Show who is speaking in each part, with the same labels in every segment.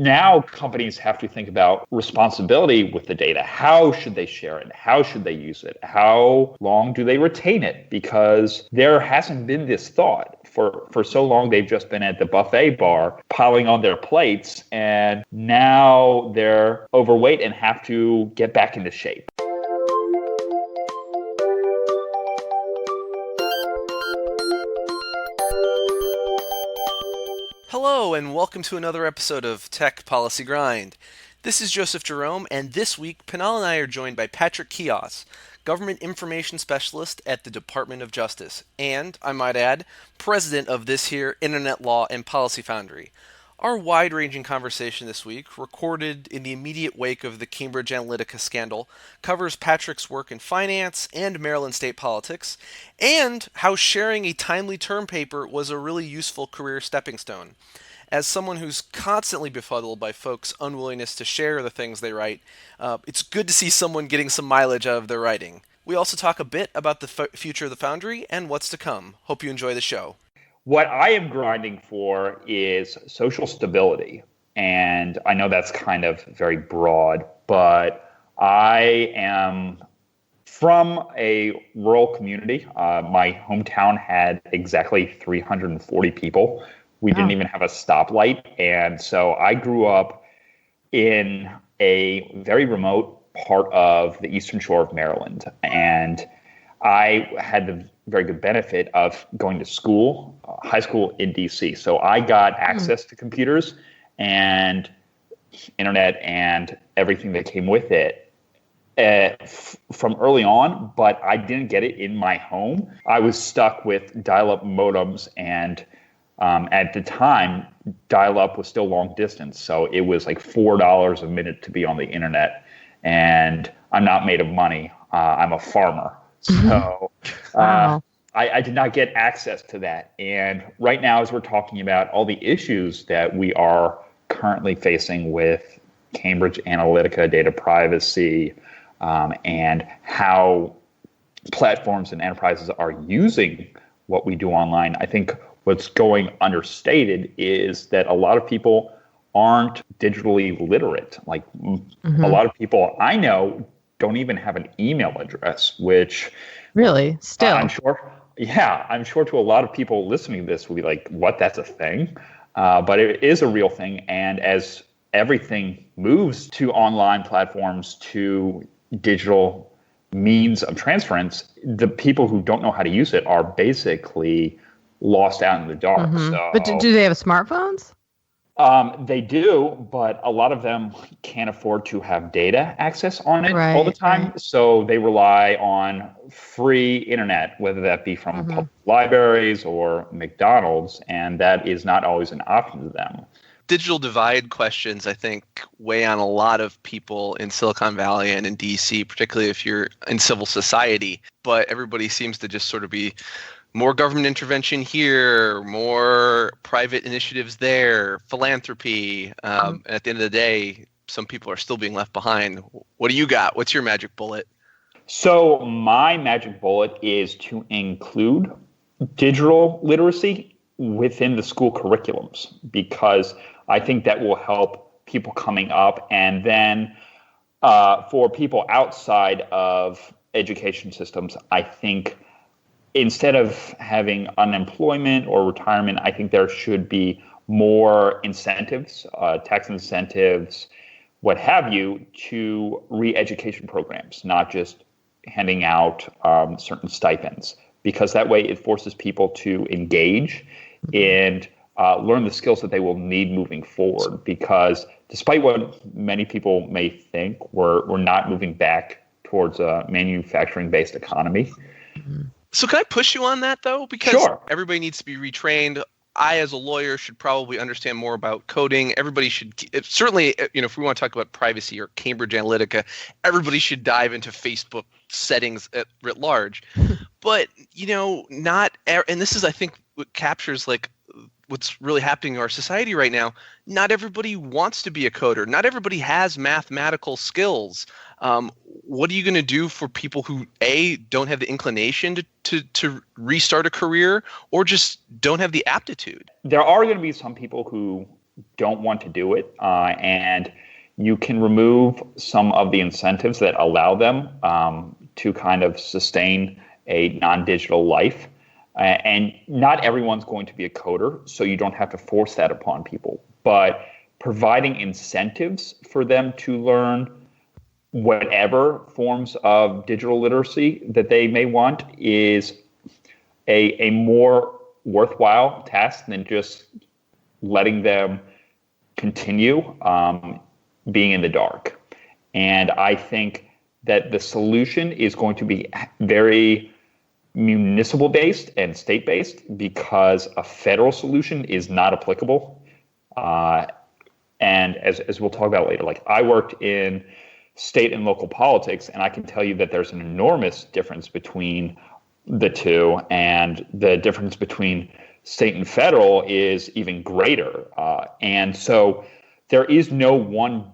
Speaker 1: now companies have to think about responsibility with the data. How should they share it? How should they use it? How long do they retain it? Because there hasn't been this thought. For so long, they've just been at the buffet bar piling on their plates, and now they're overweight and have to get back into shape.
Speaker 2: Hello, and welcome to another episode of Tech Policy Grind. This is Joseph Jerome, and this week, Pinal and I are joined by Patrick Kyhos, Government Information Specialist at the Department of Justice, and, I might add, President of this here Internet Law and Policy Foundry. Our wide-ranging conversation this week, recorded in the immediate wake of the Cambridge Analytica scandal, covers Patrick's work in finance and Maryland state politics, and how sharing a timely term paper was a really useful career stepping stone. As someone who's constantly befuddled by folks' unwillingness to share the things they write, it's good to see someone getting some mileage out of their writing. We also talk a bit about the future of the Foundry and what's to come. Hope you enjoy the show.
Speaker 1: What I am grinding for is social stability. And I know that's kind of very broad, but I am from a rural community. My hometown had exactly 340 people. We didn't even have a stoplight. And so I grew up in a very remote part of the eastern shore of Maryland. And I had the very good benefit of going to school, high school in DC. So I got access to computers and internet and everything that came with it from early on, but I didn't get it in my home. I was stuck with dial-up modems, and at the time, dial-up was still long distance. So it was like $4 a minute to be on the internet. And I'm not made of money. I'm a farmer. So
Speaker 3: Wow.
Speaker 1: I did not get access to that. And right now, as we're talking about all the issues that we are currently facing with Cambridge Analytica, data privacy, and how platforms and enterprises are using what we do online, I think what's going understated is that a lot of people aren't digitally literate. Like a lot of people I know don't even have an email address, which
Speaker 3: Really? Still?
Speaker 1: I'm sure to a lot of people listening to this will be like, what, that's a thing? But it is a real thing. And as everything moves to online platforms, to digital means of transference, the people who don't know how to use it are basically lost out in the dark. So,
Speaker 3: But do they have smartphones?
Speaker 1: They do, but a lot of them can't afford to have data access on it all the time.
Speaker 3: Right.
Speaker 1: So they rely on free internet, whether that be from public libraries or McDonald's, and that is not always an option to them.
Speaker 2: Digital divide questions, I think, weigh on a lot of people in Silicon Valley and in DC, particularly if you're in civil society. But everybody seems to just sort of be more government intervention here, more private initiatives there, philanthropy. And at the end of the day, some people are still being left behind. What do you got? What's your magic bullet?
Speaker 1: So my magic bullet is to include digital literacy within the school curriculums, because I think that will help people coming up. And then for people outside of education systems, I think instead of having unemployment or retirement, I think there should be more incentives, tax incentives, what have you, to re-education programs, not just handing out certain stipends, because that way it forces people to engage and learn the skills that they will need moving forward. Because despite what many people may think, we're not moving back towards a manufacturing-based economy.
Speaker 2: So can I push you on that, though? Because everybody needs to be retrained. I, as a lawyer, should probably understand more about coding. Everybody should, certainly, if we want to talk about privacy or Cambridge Analytica, everybody should dive into Facebook settings writ large. But, and this is, I think, what captures like what's really happening in our society right now. Not everybody wants to be a coder. Not everybody has mathematical skills. What are you going to do for people who, A, don't have the inclination to restart a career, or just don't have the aptitude?
Speaker 1: There are going to be some people who don't want to do it, and you can remove some of the incentives that allow them to kind of sustain a non-digital life. And not everyone's going to be a coder, so you don't have to force that upon people. But providing incentives for them to learn whatever forms of digital literacy that they may want is a more worthwhile task than just letting them continue being in the dark. And I think that the solution is going to be very municipal based and state based, because a federal solution is not applicable. And as we'll talk about later, like I worked in state and local politics, and I can tell you that there's an enormous difference between the two, and the difference between state and federal is even greater. And so there is no one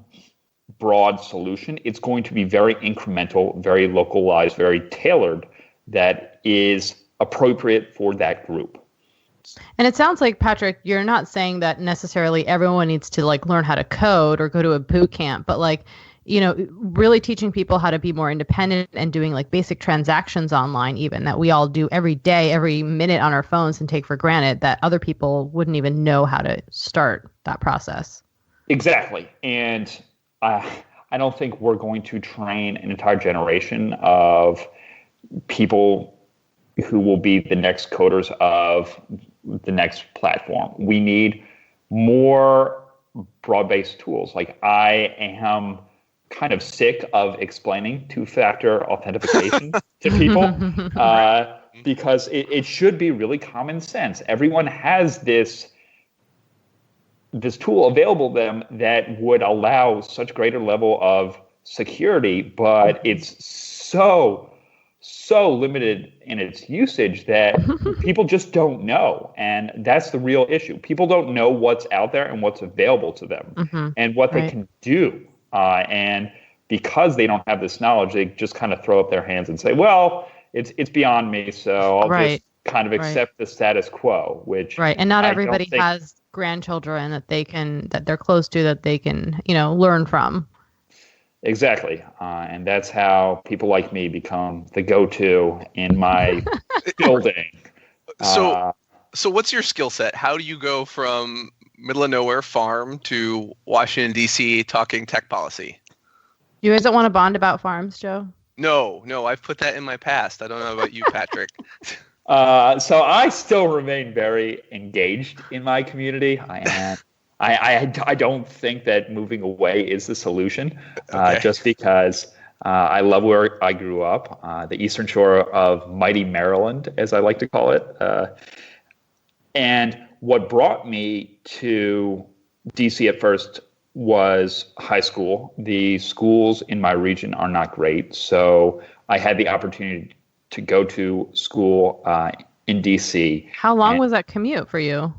Speaker 1: broad solution. It's going to be very incremental, very localized, very tailored, that is appropriate for that group.
Speaker 3: And it sounds like, Patrick, you're not saying that necessarily everyone needs to like learn how to code or go to a boot camp, but like, you know, really teaching people how to be more independent and doing like basic transactions online, even that we all do every day, every minute on our phones and take for granted, that other people wouldn't even know how to start that process.
Speaker 1: Exactly. And I don't think we're going to train an entire generation of people who will be the next coders of the next platform. We need more broad-based tools. Like I am kind of sick of explaining two-factor authentication to people because it should be really common sense. Everyone has this tool available to them that would allow such greater level of security, but it's so limited in its usage that people just don't know. And that's the real issue. People don't know what's out there and what's available to them and what they can do. And because they don't have this knowledge, they just kind of throw up their hands and say, well, it's beyond me, so I'll just kind of accept the status quo, which
Speaker 3: and not everybody has grandchildren that they're close to, that they can, you know, learn from.
Speaker 1: Exactly. And that's how people like me become the go-to in my building.
Speaker 4: So what's your skill set? How do you go from middle of nowhere farm to Washington, D.C. talking tech policy?
Speaker 3: You guys don't want to bond about farms, Joe?
Speaker 4: No, I've put that in my past. I don't know about you, Patrick.
Speaker 1: So I still remain very engaged in my community. I don't think that moving away is the solution, just because I love where I grew up, the Eastern Shore of mighty Maryland, as I like to call it. And what brought me to DC at first was high school. The schools in my region are not great, so I had the opportunity to go to school in DC.
Speaker 3: How long was that commute for you?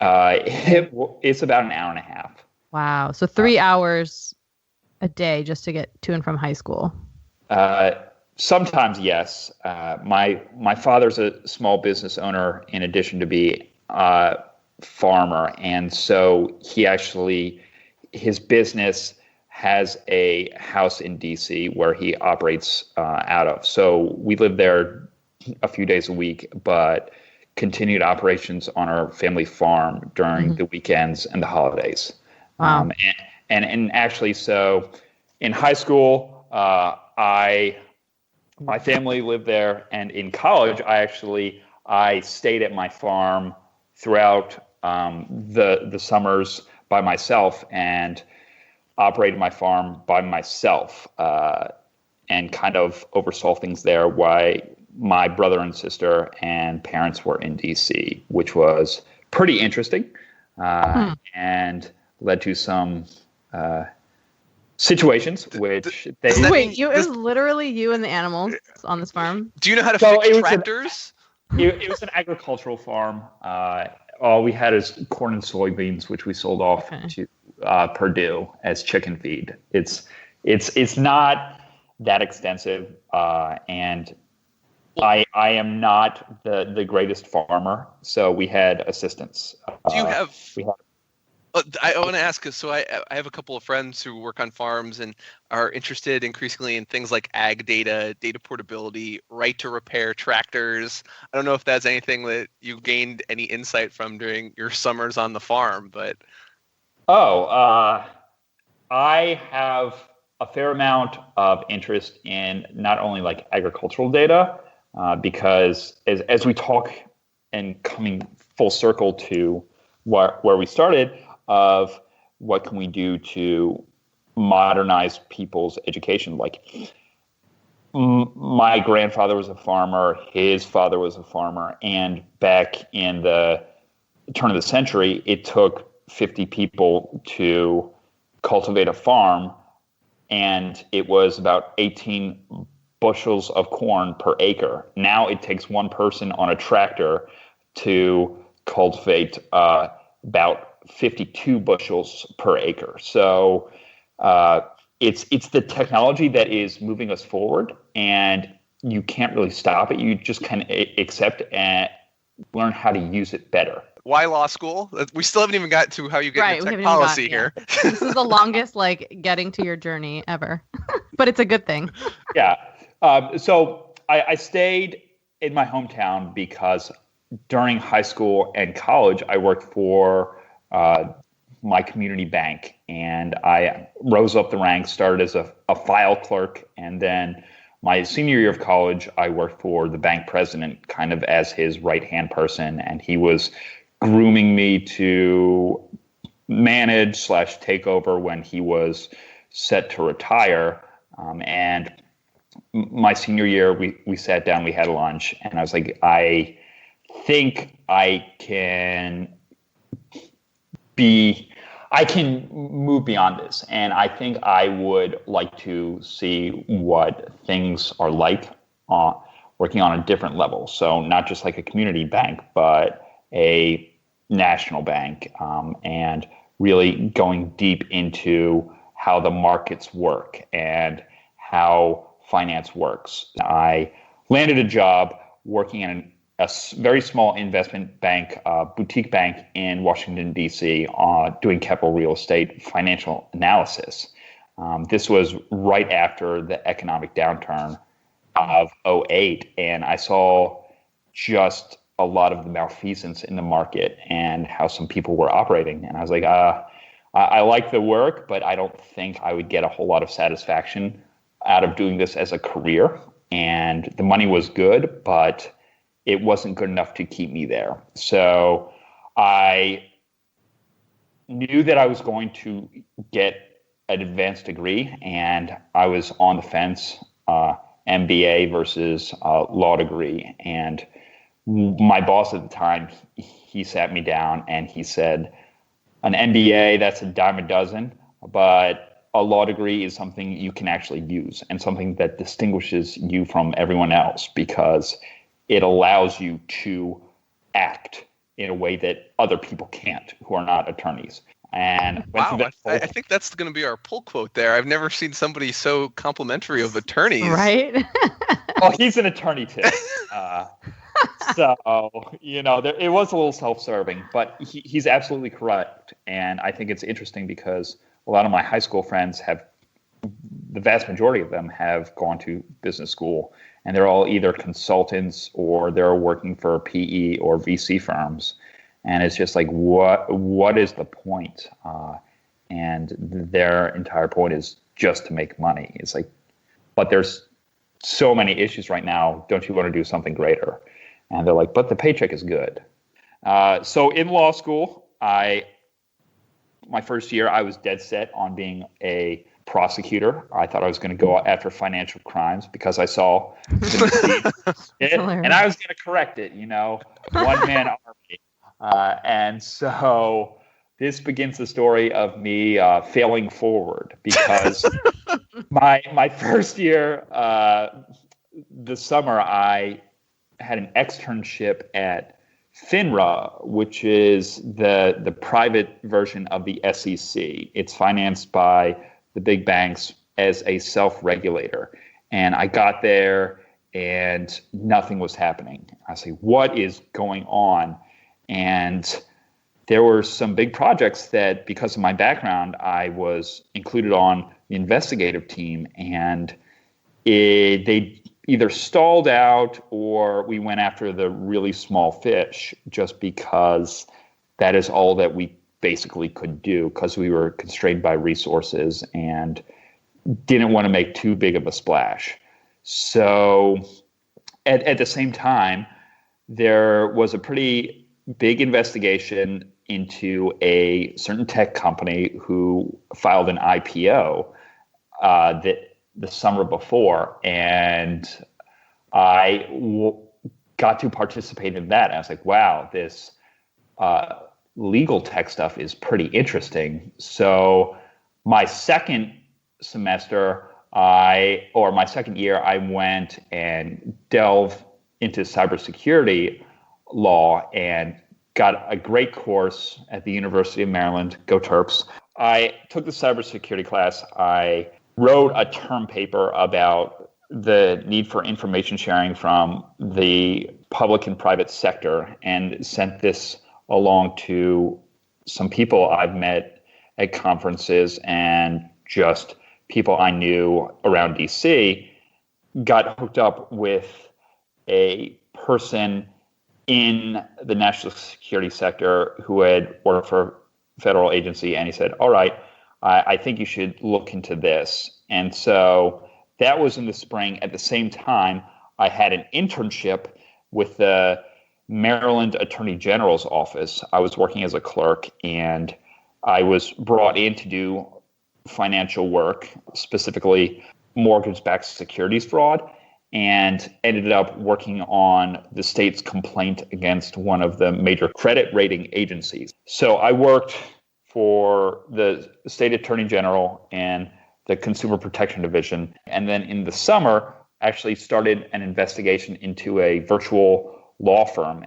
Speaker 1: It's about an hour and a half.
Speaker 3: Wow. So 3 hours a day just to get to and from high school.
Speaker 1: Sometimes, yes. My father's a small business owner in addition to be a farmer. And so his business has a house in DC where he operates out of. So we live there a few days a week, but continued operations on our family farm during the weekends and the holidays.
Speaker 3: Wow.
Speaker 1: And actually, so in high school, my family lived there, and in college, I stayed at my farm throughout the summers by myself and operated my farm by myself and kind of oversaw things there while my brother and sister and parents were in DC, which was pretty interesting and led to some situations which they...
Speaker 3: Wait, it was literally you and the animals on this farm?
Speaker 4: Do you know how to fix tractors?
Speaker 1: It was an agricultural farm. All we had is corn and soybeans, which we sold off to Purdue as chicken feed. It's not that extensive, and I am not the greatest farmer, so we had assistants.
Speaker 4: Do you have I want to ask, so I have a couple of friends who work on farms and are interested increasingly in things like ag data, data portability, right to repair tractors. I don't know if that's anything that you gained any insight from during your summers on the farm, but
Speaker 1: I have a fair amount of interest in not only like agricultural data, because as we talk and coming full circle to where we started, of what can we do to modernize people's education. Like my grandfather was a farmer, his father was a farmer, and back in the turn of the century, it took 50 people to cultivate a farm, and it was about 18 bushels of corn per acre. Now it takes one person on a tractor to cultivate about 52 bushels per acre. So it's the technology that is moving us forward, and you can't really stop it. You just kind of accept and learn how to use it better.
Speaker 4: Why law school? We still haven't even got to how you get into tech policy here.
Speaker 3: This is the longest getting to your journey ever, but it's a good thing.
Speaker 1: Yeah. So I stayed in my hometown because during high school and college, I worked for my community bank, and I rose up the ranks, started as a file clerk, and then my senior year of college, I worked for the bank president kind of as his right-hand person, and he was grooming me to manage / take over when he was set to retire. And my senior year, we sat down, we had lunch, and I was like, I think I can move beyond this. And I think I would like to see what things are like working on a different level. So not just like a community bank, but a national bank, and really going deep into how the markets work and how finance works. I landed a job working in a very small investment bank, boutique bank in Washington, D.C., doing capital real estate financial analysis. This was right after the economic downturn of '08, and I saw just a lot of the malfeasance in the market and how some people were operating. And I was like, I like the work, but I don't think I would get a whole lot of satisfaction out of doing this as a career. And the money was good, but it wasn't good enough to keep me there. So I knew that I was going to get an advanced degree, and I was on the fence, MBA versus law degree. And my boss at the time, he sat me down and he said, an MBA, that's a dime a dozen, but a law degree is something you can actually use and something that distinguishes you from everyone else, because it allows you to act in a way that other people can't, who are not attorneys. And
Speaker 4: wow, I think that's going to be our pull quote there. I've never seen somebody so complimentary of attorneys.
Speaker 3: Right?
Speaker 1: Well, he's an attorney too. So, it was a little self-serving, but he's absolutely correct. And I think it's interesting because a lot of my high school friends the vast majority of them have gone to business school, and they're all either consultants or they're working for PE or VC firms. And it's just like, what is the point? And their entire point is just to make money. It's like, but there's so many issues right now. Don't you want to do something greater? And they're like, but the paycheck is good. So in law school, my first year, I was dead set on being a prosecutor. I thought I was going to go after financial crimes because I saw it, and I was going to correct it, one man army. And so this begins the story of me failing forward, because my first year, the summer, I had an externship at FINRA, which is the private version of the SEC. It's financed by the big banks as a self-regulator. And I got there and nothing was happening. I was like, what is going on? And there were some big projects that, because of my background, I was included on the investigative team, and they either stalled out or we went after the really small fish just because that is all that we basically could do, because we were constrained by resources and didn't want to make too big of a splash. So at the same time, there was a pretty big investigation into a certain tech company who filed an IPO the summer before, and I got to participate in that. I was like, wow, this legal tech stuff is pretty interesting. So my second year, I went and delved into cybersecurity law and got a great course at the University of Maryland. Go Terps. I took the cybersecurity class. I wrote a term paper about the need for information sharing from the public and private sector, and sent this along to some people I've met at conferences and just people I knew around DC. Got hooked up with a person in the national security sector who had worked for a federal agency, and he said, all right, I think you should look into this. And so that was in the spring. At the same time, I had an internship with the Maryland Attorney General's office. I was working as a clerk, and I was brought in to do financial work, specifically mortgage-backed securities fraud, and ended up working on the state's complaint against one of the major credit rating agencies. So I worked for the state attorney general and the Consumer Protection Division. And then in the summer, actually started an investigation into a virtual law firm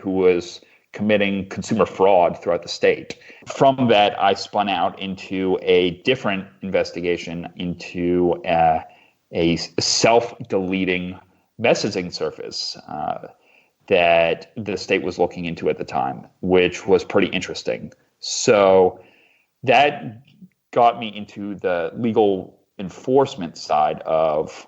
Speaker 1: who was committing consumer fraud throughout the state. From that, I spun out into a different investigation into a self-deleting messaging service that the state was looking into at the time, which was pretty interesting. So that got me into the legal enforcement side of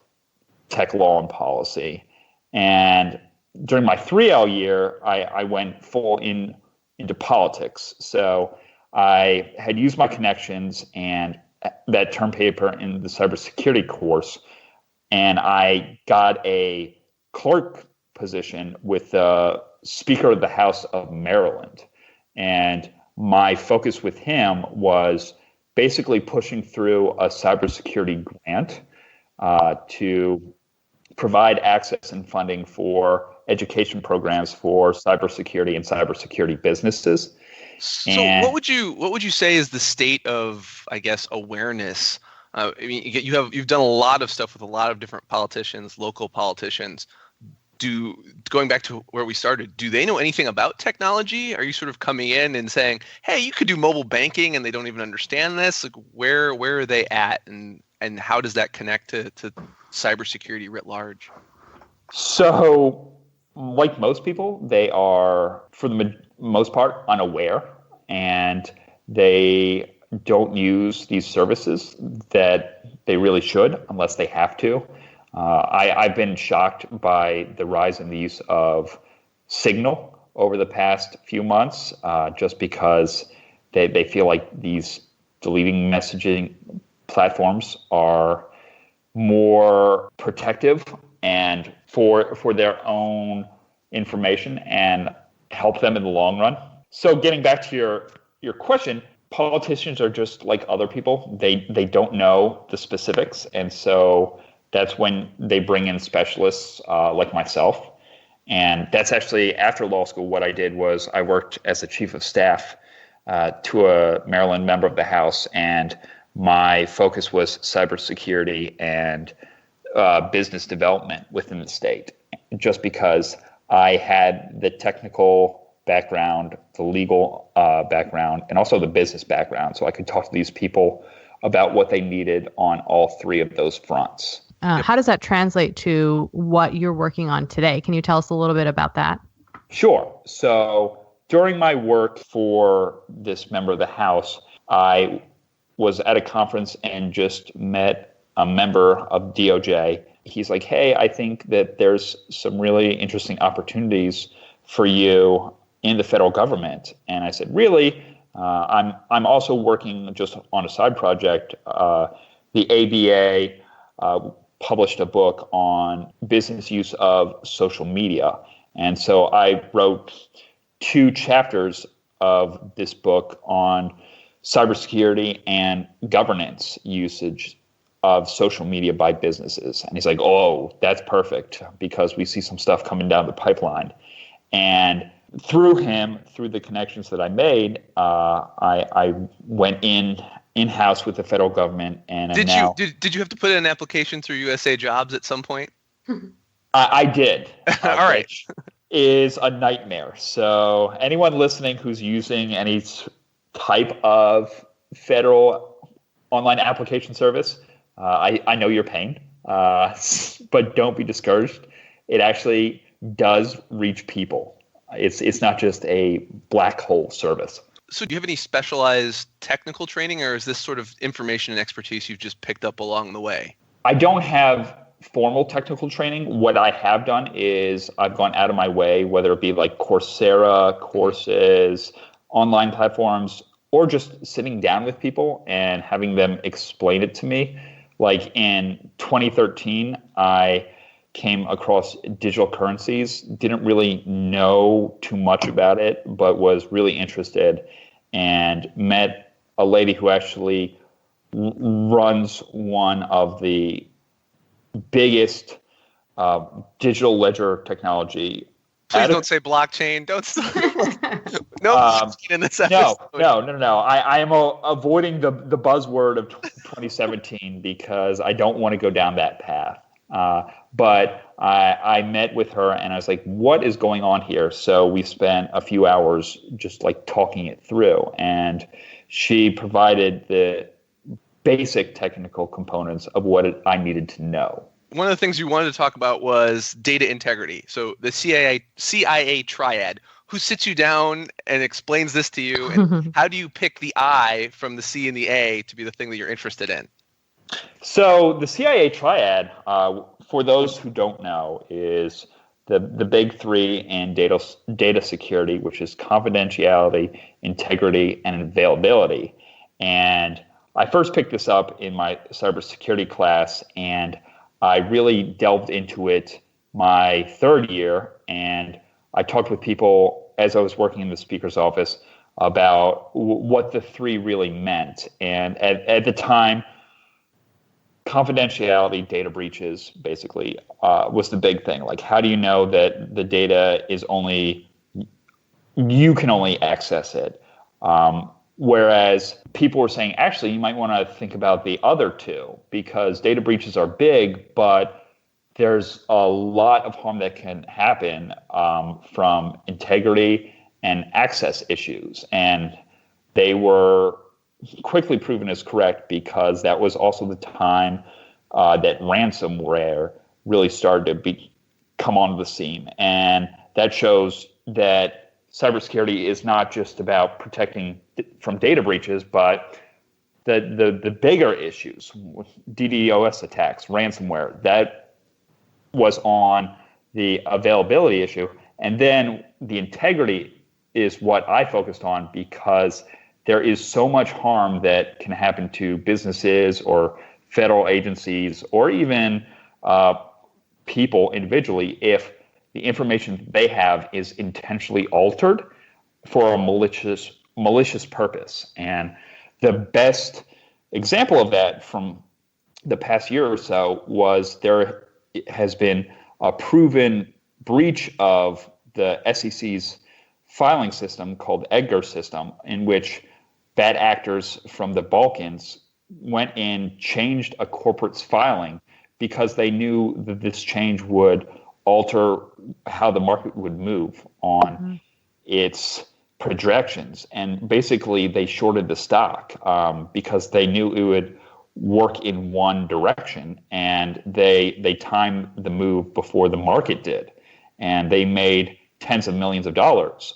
Speaker 1: tech law and policy. And during my 3L year, I went full into politics. So I had used my connections and that term paper in the cybersecurity course, and I got a clerk position with the Speaker of the House of Maryland. And my focus with him was basically pushing through a cybersecurity grant to provide access and funding for education programs for cybersecurity and cybersecurity businesses.
Speaker 4: So what would you say is the state of, I guess, awareness? I mean, you've done a lot of stuff with a lot of different politicians, local politicians. Going back to where we started, do they know anything about technology? Are you sort of coming in and saying, hey, you could do mobile banking and they don't even understand this? Like, where are they at, and how does that connect to cybersecurity writ large?
Speaker 1: So, like most people, they are, for the most part, unaware, and they don't use these services that they really should unless they have to. I've been shocked by the rise in the use of Signal over the past few months, just because they feel like these deleting messaging platforms are more protective and for their own information and help them in the long run. So getting back to your question, politicians are just like other people. They don't know the specifics, and so that's when they bring in specialists like myself. And that's actually, after law school, what I did was I worked as a chief of staff to a Maryland member of the House, and my focus was cybersecurity and business development within the state, just because I had the technical background, the legal background, and also the business background. So I could talk to these people about what they needed on all three of those fronts.
Speaker 3: How does that translate to what you're working on today? Can you tell us a little bit about that?
Speaker 1: Sure. So during my work for this member of the House, I was at a conference and just met a member of DOJ. He's like, hey, I think that there's some really interesting opportunities for you in the federal government. And I said, really? I'm also working just on a side project. The ABA published a book on business use of social media. And so I wrote 2 chapters of this book on cybersecurity and governance usage of social media by businesses. And he's like, oh, that's perfect, because we see some stuff coming down the pipeline. And through him, through the connections that I made, I went in-house with the federal government. And
Speaker 4: did you have to put in an application through USA Jobs at some point?
Speaker 1: I did.
Speaker 4: All right.
Speaker 1: Is a nightmare. So anyone listening who's using any type of federal online application service, I know your pain, but don't be discouraged. It actually does reach people. It's not just a black hole service.
Speaker 4: So do you have any specialized technical training, or is this sort of information and expertise you've just picked up along the way?
Speaker 1: I don't have formal technical training. What I have done is I've gone out of my way, whether it be like Coursera, courses, online platforms, or just sitting down with people and having them explain it to me. Like in 2013, I came across digital currencies, didn't really know too much about it, but was really interested, and met a lady who actually runs one of the biggest digital ledger technology.
Speaker 4: Please don't say blockchain. Don't. No, in this episode.
Speaker 1: No. I am avoiding the buzzword of 2017 because I don't want to go down that path. But I met with her and I was like, what is going on here? So we spent a few hours just like talking it through, and she provided the basic technical components of what I needed to know.
Speaker 4: One of the things you wanted to talk about was data integrity. So the CIA triad. Who sits you down and explains this to you? And how do you pick the I from the C and the A to be the thing that you're interested in?
Speaker 1: So the CIA triad, for those who don't know, is the big 3 in data security, which is confidentiality, integrity, and availability. And I first picked this up in my cybersecurity class, and I really delved into it my 3rd year, and I talked with people as I was working in the speaker's office about what the 3 really meant. And at the time, confidentiality, data breaches, basically, was the big thing. Like, how do you know that the data is you can only access it? Whereas people were saying, actually, you might want to think about the other 2, because data breaches are big, but there's a lot of harm that can happen from integrity and access issues. And they were quickly proven as correct, because that was also the time that ransomware really started to come onto the scene. And that shows that cybersecurity is not just about protecting from data breaches, but the bigger issues, DDoS attacks, ransomware, that was on the availability issue. And then the integrity is what I focused on, because there is so much harm that can happen to businesses or federal agencies or even people individually if the information they have is intentionally altered for a malicious purpose. And the best example of that from the past year or so was there has been a proven breach of the SEC's filing system called EDGAR system, in which bad actors from the Balkans went in, changed a corporate's filing because they knew that this change would alter how the market would move on its projections. And basically they shorted the stock because they knew it would work in one direction, and they timed the move before the market did, and they made tens of millions of dollars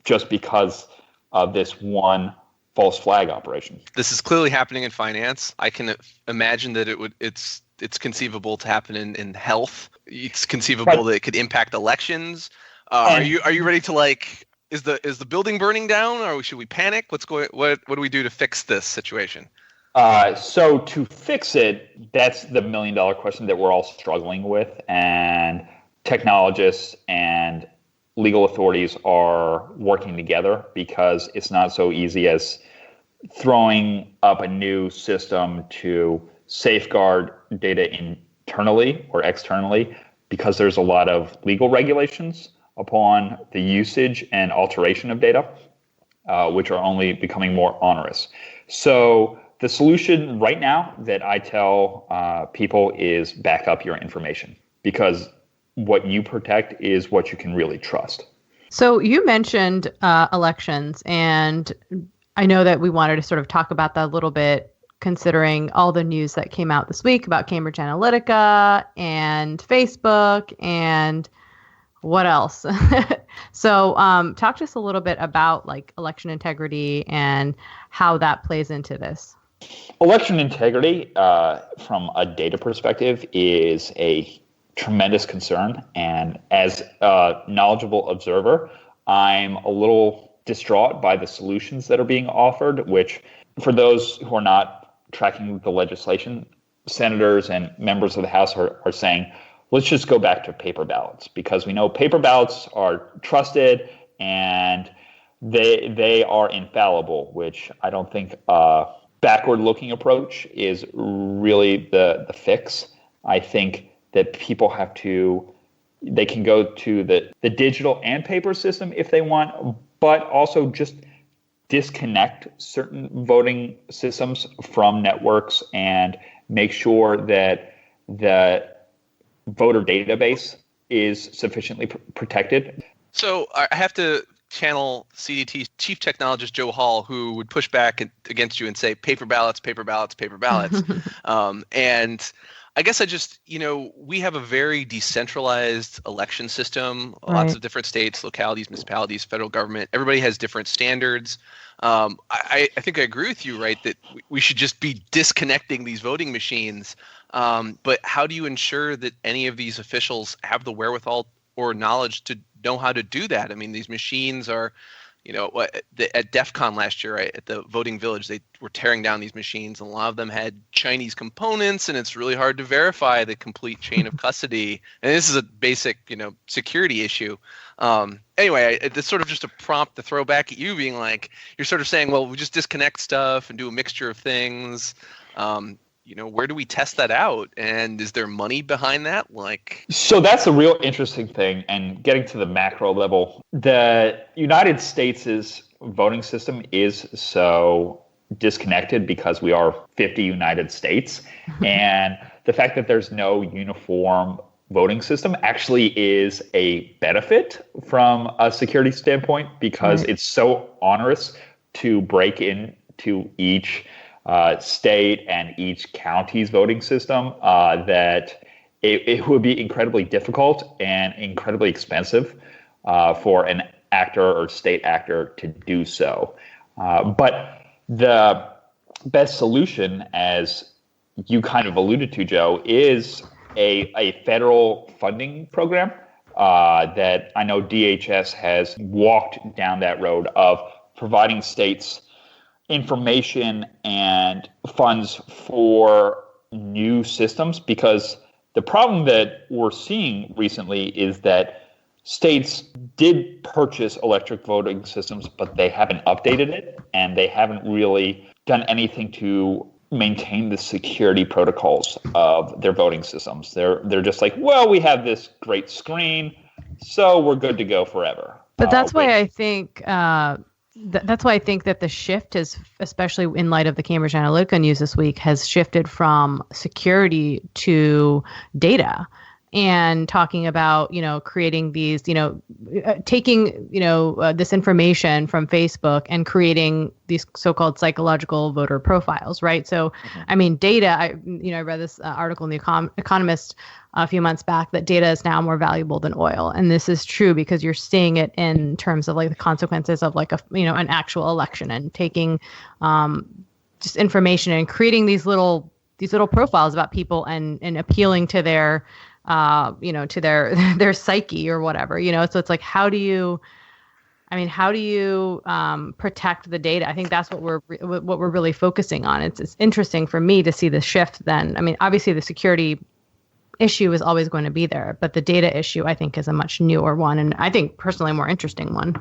Speaker 1: just because of this one false flag operation.
Speaker 4: This is clearly happening in finance. I can imagine that it's conceivable to happen in health. It's conceivable that it could impact elections. Are you ready to is the building burning down, or should we panic? What do we do to fix this situation?
Speaker 1: So to fix it, that's the $1 million question that we're all struggling with, and technologists and legal authorities are working together because it's not so easy as throwing up a new system to safeguard data internally or externally, because there's a lot of legal regulations upon the usage and alteration of data, which are only becoming more onerous. So the solution right now that I tell people is back up your information, because what you protect is what you can really trust.
Speaker 3: So you mentioned elections, and I know that we wanted to sort of talk about that a little bit, considering all the news that came out this week about Cambridge Analytica and Facebook and what else. So talk to us a little bit about election integrity and how that plays into this.
Speaker 1: Election integrity, from a data perspective, is a tremendous concern. And as a knowledgeable observer, I'm a little distraught by the solutions that are being offered, which, for those who are not tracking the legislation, senators and members of the House are saying, let's just go back to paper ballots, because we know paper ballots are trusted and they are infallible, which I don't think a backward-looking approach is really the fix. I think that people they can go to the digital and paper system if they want, but also just disconnect certain voting systems from networks and make sure that the voter database is sufficiently protected.
Speaker 4: So I have to channel CDT chief technologist Joe Hall, who would push back against you and say paper ballots, paper ballots, paper ballots. And I guess we have a very decentralized election system, lots of different states, localities, municipalities, federal government. Everybody has different standards. I think I agree with you, right, that we should just be disconnecting these voting machines. But how do you ensure that any of these officials have the wherewithal or knowledge to know how to do that? I mean, these machines are, at DEF CON last year, right, at the voting village, they were tearing down these machines, and a lot of them had Chinese components, and it's really hard to verify the complete chain of custody. And this is a basic, security issue. Anyway, it's sort of just a prompt to throw back at you, being like, you're sort of saying, well, we just disconnect stuff and do a mixture of things. Where do we test that out? And is there money behind that?
Speaker 1: So that's a real interesting thing. And getting to the macro level, the United States' voting system is so disconnected because we are 50 United States. And the fact that there's no uniform voting system actually is a benefit from a security standpoint, because it's so onerous to break into each state and each county's voting system that it would be incredibly difficult and incredibly expensive for an actor or state actor to do so. But the best solution, as you kind of alluded to, Joe, is a federal funding program that I know DHS has walked down that road of providing states information and funds for new systems, because the problem that we're seeing recently is that states did purchase electric voting systems, but they haven't updated it, and they haven't really done anything to maintain the security protocols of their voting systems. They're just like, well, we have this great screen, so we're good to go forever.
Speaker 3: But that's why I think that's why I think that the shift is, especially in light of the Cambridge Analytica news this week, has shifted from security to data. and talking about, creating these, taking, this information from Facebook and creating these so-called psychological voter profiles, right? So, I mean, data, I read this article in the Economist a few months back that data is now more valuable than oil. And this is true because you're seeing it in terms of like the consequences of like an actual election, and taking just information and creating these little profiles about people and appealing to their to their psyche or whatever, so it's like, how do you protect the data? I think that's what we're really focusing on. It's interesting for me to see the shift then. I mean, obviously the security issue is always going to be there, but the data issue, I think, is a much newer one, and I think personally more interesting one.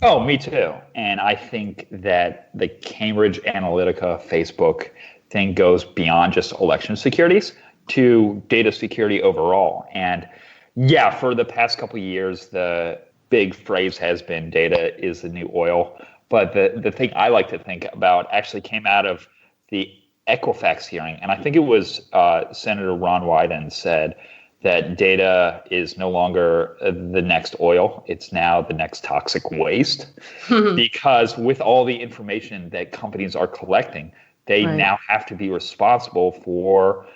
Speaker 1: Oh, me too. And I think that the Cambridge Analytica Facebook thing goes beyond just election securities to data security overall. And yeah, for the past couple of years, the big phrase has been data is the new oil. But the thing I like to think about actually came out of the Equifax hearing. And I think it was Senator Ron Wyden said that data is no longer the next oil. It's now the next toxic waste. Because with all the information that companies are collecting, they now have to be responsible for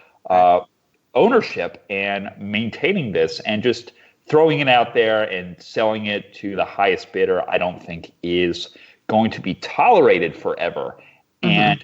Speaker 1: ownership and maintaining this, and just throwing it out there and selling it to the highest bidder, I don't think is going to be tolerated forever. And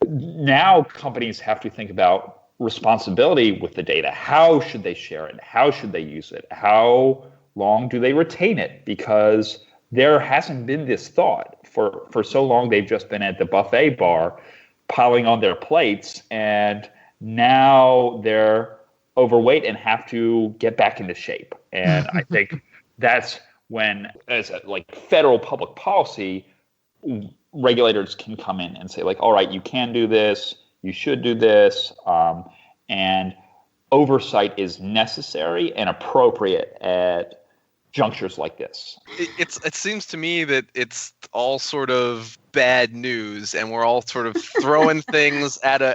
Speaker 1: now companies have to think about responsibility with the data. How should they share it? How should they use it? How long do they retain it? Because there hasn't been this thought. For so long, they've just been at the buffet bar piling on their plates, and now they're overweight and have to get back into shape. And I think that's when, as like federal public policy, regulators can come in and say, like, all right, you can do this, you should do this, and oversight is necessary and appropriate at junctures like this.
Speaker 4: It seems to me that it's all sort of bad news, and we're all sort of throwing things at a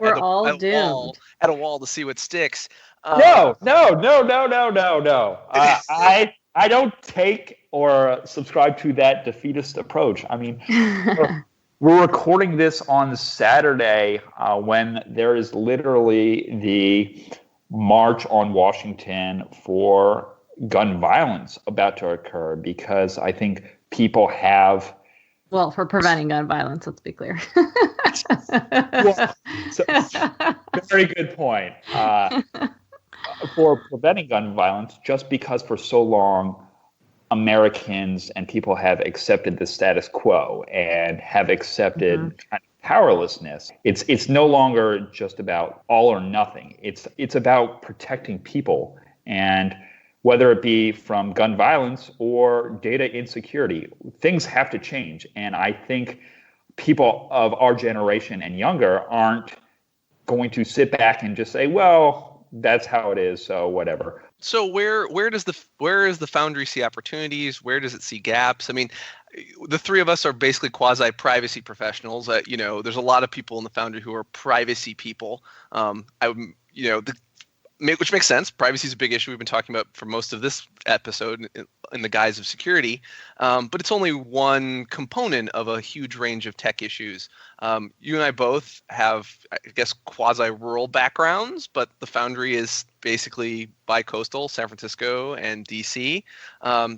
Speaker 4: wall to see what sticks.
Speaker 1: No. I don't take or subscribe to that defeatist approach. I mean, we're recording this on Saturday when there is literally the March on Washington for gun violence about to occur, because I think people have...
Speaker 3: Well, for preventing gun violence, let's be clear.
Speaker 1: Very good point. For preventing gun violence, just because for so long Americans and people have accepted the status quo and have accepted kind of powerlessness. It's no longer just about all or nothing. It's about protecting people, and whether it be from gun violence or data insecurity, things have to change. And I think people of our generation and younger aren't going to sit back and just say, well, that's how it is, so whatever.
Speaker 4: So where is the Foundry see opportunities? Where does it see gaps? I mean, the three of us are basically quasi-privacy professionals. There's a lot of people in the Foundry who are privacy people. Which makes sense. Privacy is a big issue we've been talking about for most of this episode in the guise of security. But it's only one component of a huge range of tech issues. You and I both have, I guess, quasi-rural backgrounds, but the Foundry is basically bi-coastal, San Francisco and DC.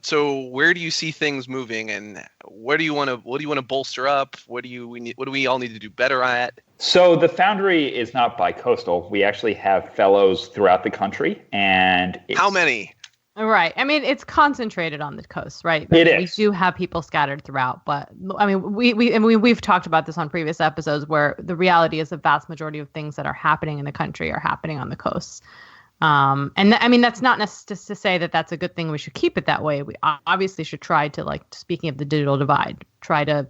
Speaker 4: So where do you see things moving, and what do you want to bolster up? What do we all need to do better at?
Speaker 1: So the Foundry is not bi-coastal. We actually have fellows throughout the country, and
Speaker 4: how many?
Speaker 3: Right. I mean, it's concentrated on the coast, right?
Speaker 1: It is.
Speaker 3: We do have people scattered throughout, but I mean, we've talked about this on previous episodes, where the reality is the vast majority of things that are happening in the country are happening on the coasts. And I mean, that's not necessarily to say that that's a good thing. We should keep it that way. We obviously should try to, like, speaking of the digital divide, try to,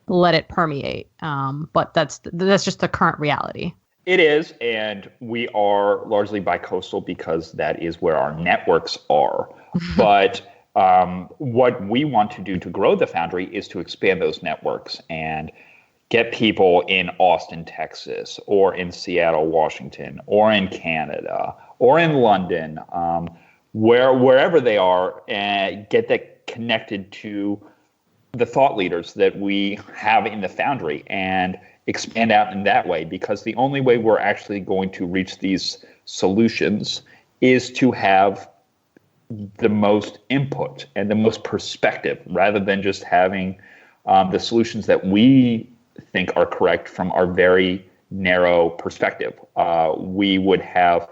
Speaker 3: let it permeate. But that's just the current reality.
Speaker 1: It is, and we are largely bi-coastal because that is where our networks are. But what we want to do to grow the Foundry is to expand those networks and get people in Austin, Texas, or in Seattle, Washington, or in Canada, or in London, wherever they are, and get that connected to the thought leaders that we have in the Foundry and expand out in that way, because the only way we're actually going to reach these solutions is to have the most input and the most perspective, rather than just having the solutions that we think are correct from our very narrow perspective. We would have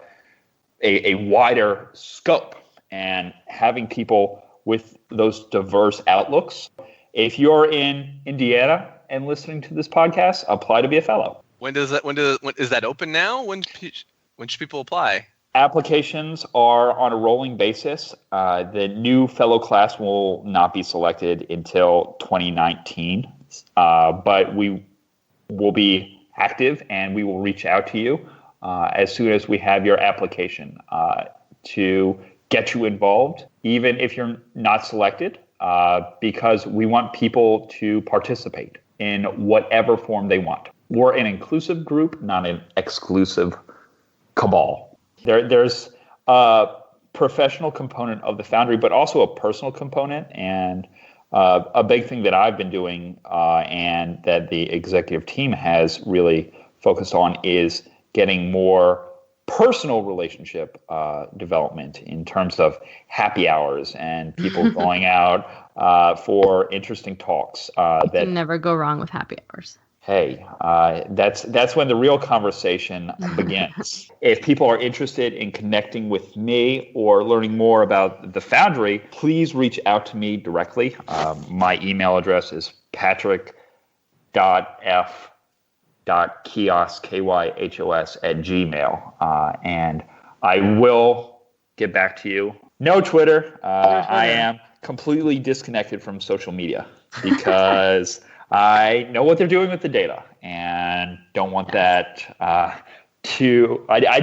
Speaker 1: a wider scope, and having people with those diverse outlooks. If you're in Indiana and listening to this podcast, apply to be a fellow.
Speaker 4: When is that open now? When should people apply?
Speaker 1: Applications are on a rolling basis. The new fellow class will not be selected until 2019, but we will be active and we will reach out to you as soon as we have your application to get you involved, even if you're not selected, because we want people to participate in whatever form they want. We're an inclusive group, not an exclusive cabal. There's a professional component of the Foundry, but also a personal component. And a big thing that I've been doing and that the executive team has really focused on is getting more personal relationship development in terms of happy hours and people going out for interesting talks.
Speaker 3: You can never go wrong with happy hours.
Speaker 1: Hey, that's when the real conversation begins. If people are interested in connecting with me or learning more about the Foundry, please reach out to me directly. My email address is patrick.f.kyhos, Kyhos, @gmail. And I will get back to you. No Twitter. I am completely disconnected from social media because I know what they're doing with the data and don't want that I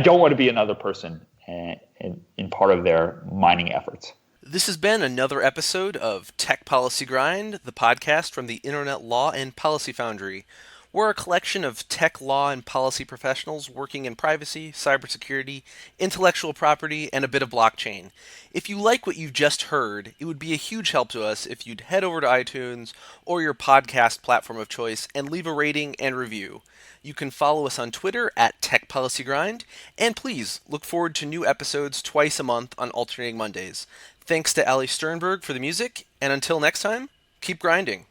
Speaker 1: don't want to be another person in part of their mining efforts.
Speaker 2: This has been another episode of Tech Policy Grind, the podcast from the Internet Law and Policy Foundry. We're a collection of tech law and policy professionals working in privacy, cybersecurity, intellectual property, and a bit of blockchain. If you like what you've just heard, it would be a huge help to us if you'd head over to iTunes or your podcast platform of choice and leave a rating and review. You can follow us on Twitter @TechPolicyGrind, and please look forward to new episodes twice a month on alternating Mondays. Thanks to Ali Sternberg for the music, and until next time, keep grinding.